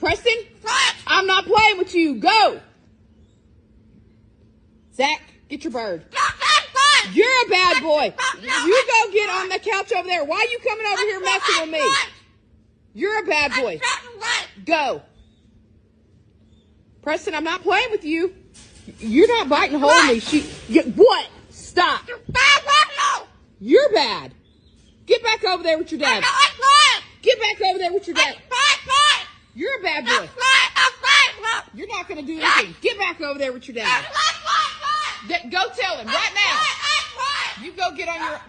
Preston, I'm not playing with you. Go. Zach, get your bird. You're a bad boy. You go get on the couch over there. Why are you coming over here messing with me? You're a bad boy. Go. Preston, I'm not playing with you. You're not biting hold of me. What? Stop. You're bad. Get back over there with your dad. Get back over there with your dad. You're a bad boy. You're not going to do anything. Get back over there with your dad. Go tell him right now. You go get on your